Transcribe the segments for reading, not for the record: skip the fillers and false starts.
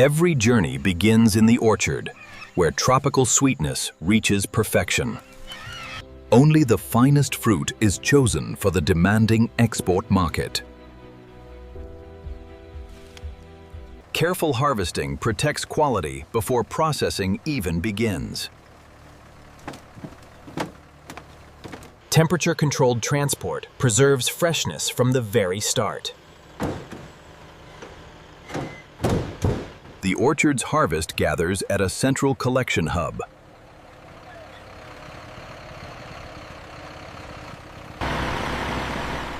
Every journey begins in the orchard, where tropical sweetness reaches perfection. Only the finest fruit is chosen for the demanding export market. Careful harvesting protects quality before processing even begins. Temperature-controlled transport preserves freshness from the very start. The orchard's harvest gathers at a central collection hub.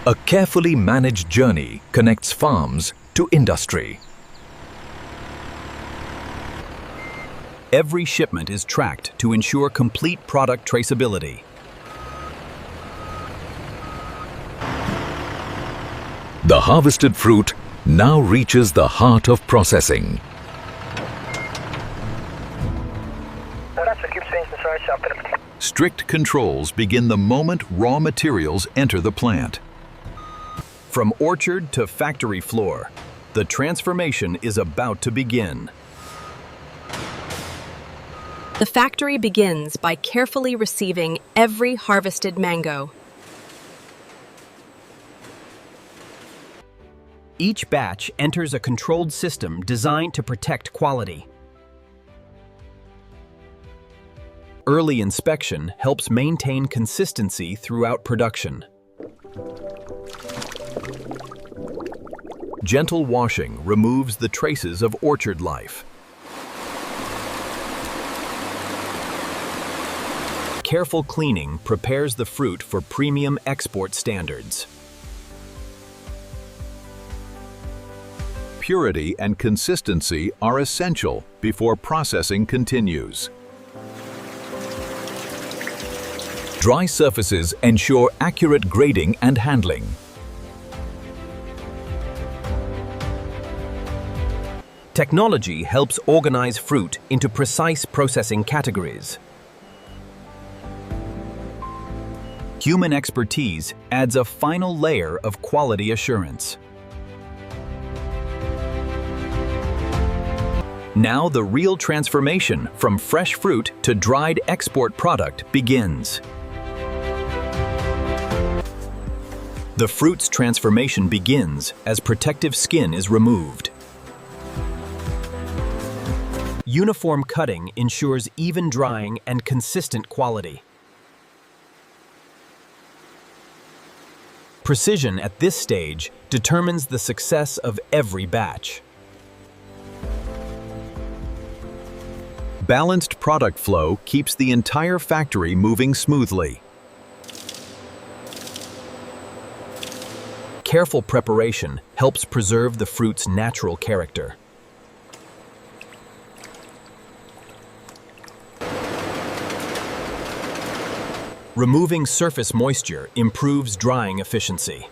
A carefully managed journey connects farms to industry. Every shipment is tracked to ensure complete product traceability. The harvested fruit now reaches the heart of processing. Strict controls begin the moment raw materials enter the plant. From orchard to factory floor, the transformation is about to begin. The factory begins by carefully receiving every harvested mango. Each batch enters a controlled system designed to protect quality. Early inspection helps maintain consistency throughout production. Gentle washing removes the traces of orchard life. Careful cleaning prepares the fruit for premium export standards. Purity and consistency are essential before processing continues. Dry surfaces ensure accurate grading and handling. Technology helps organize fruit into precise processing categories. Human expertise adds a final layer of quality assurance. Now the real transformation from fresh fruit to dried export product begins. The fruit's transformation begins as protective skin is removed. Uniform cutting ensures even drying and consistent quality. Precision at this stage determines the success of every batch. Balanced product flow keeps the entire factory moving smoothly. Careful preparation helps preserve the fruit's natural character. Removing surface moisture improves drying efficiency.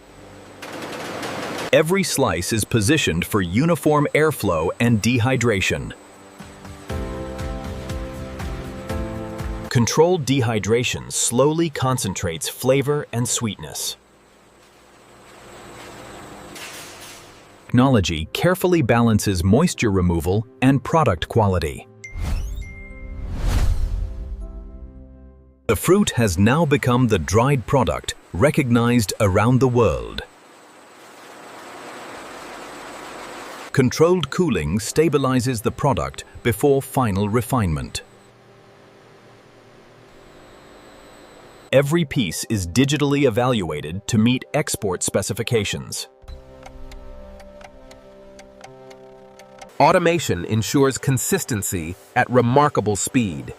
Every slice is positioned for uniform airflow and dehydration. Controlled dehydration slowly concentrates flavor and sweetness. Technology carefully balances moisture removal and product quality. The fruit has now become the dried product recognized around the world. Controlled cooling stabilizes the product before final refinement. Every piece is digitally evaluated to meet export specifications. Automation ensures consistency at remarkable speed.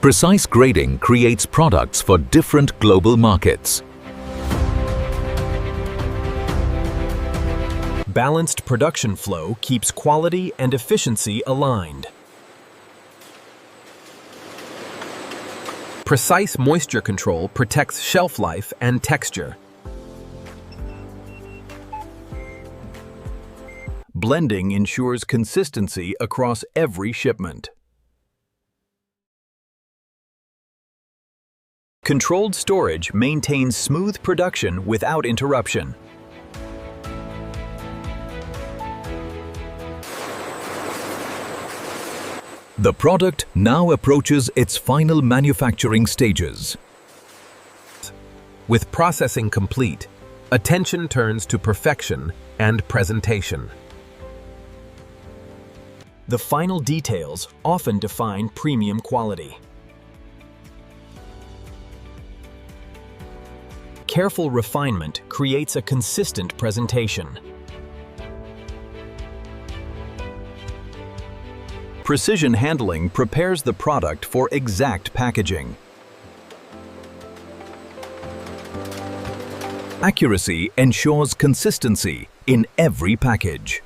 Precise grading creates products for different global markets. Balanced production flow keeps quality and efficiency aligned. Precise moisture control protects shelf life and texture. Blending ensures consistency across every shipment. Controlled storage maintains smooth production without interruption. The product now approaches its final manufacturing stages. With processing complete, attention turns to perfection and presentation. The final details often define premium quality. Careful refinement creates a consistent presentation. Precision handling prepares the product for exact packaging. Accuracy ensures consistency in every package.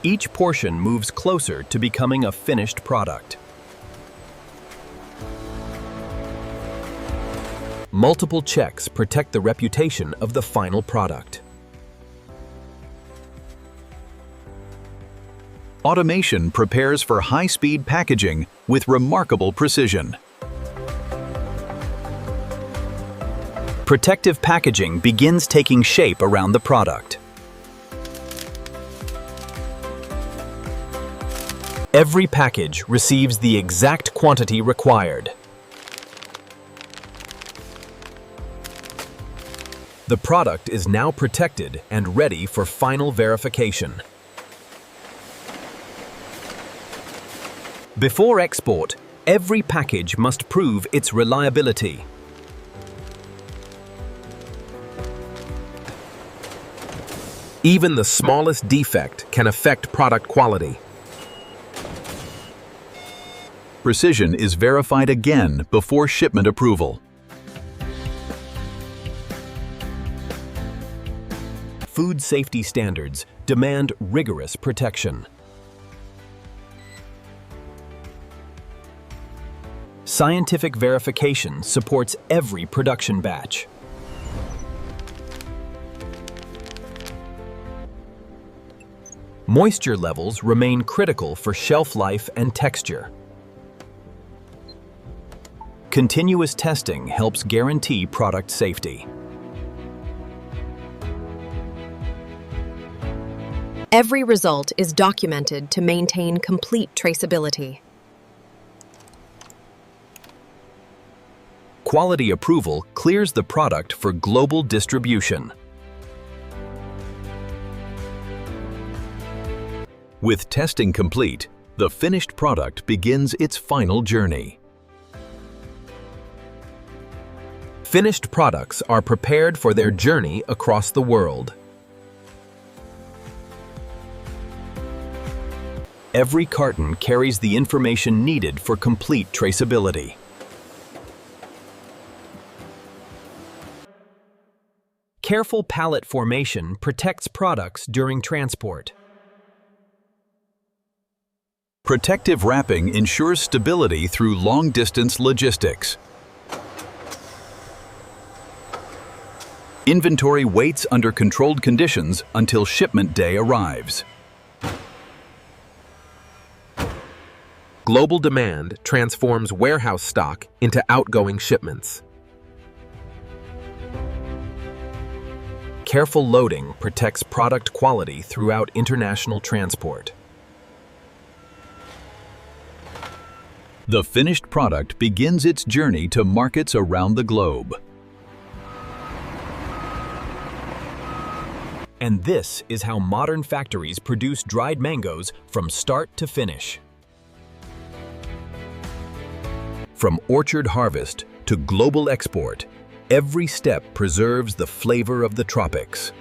Each portion moves closer to becoming a finished product. Multiple checks protect the reputation of the final product. Automation prepares for high-speed packaging with remarkable precision. Protective packaging begins taking shape around the product. Every package receives the exact quantity required. The product is now protected and ready for final verification. Before export, every package must prove its reliability. Even the smallest defect can affect product quality. Precision is verified again before shipment approval. Food safety standards demand rigorous protection. Scientific verification supports every production batch. Moisture levels remain critical for shelf life and texture. Continuous testing helps guarantee product safety. Every result is documented to maintain complete traceability. Quality approval clears the product for global distribution. With testing complete, the finished product begins its final journey. Finished products are prepared for their journey across the world. Every carton carries the information needed for complete traceability. Careful pallet formation protects products during transport. Protective wrapping ensures stability through long-distance logistics. Inventory waits under controlled conditions until shipment day arrives. Global demand transforms warehouse stock into outgoing shipments. Careful loading protects product quality throughout international transport. The finished product begins its journey to markets around the globe. And this is how modern factories produce dried mangoes from start to finish. From orchard harvest to global export, every step preserves the flavor of the tropics.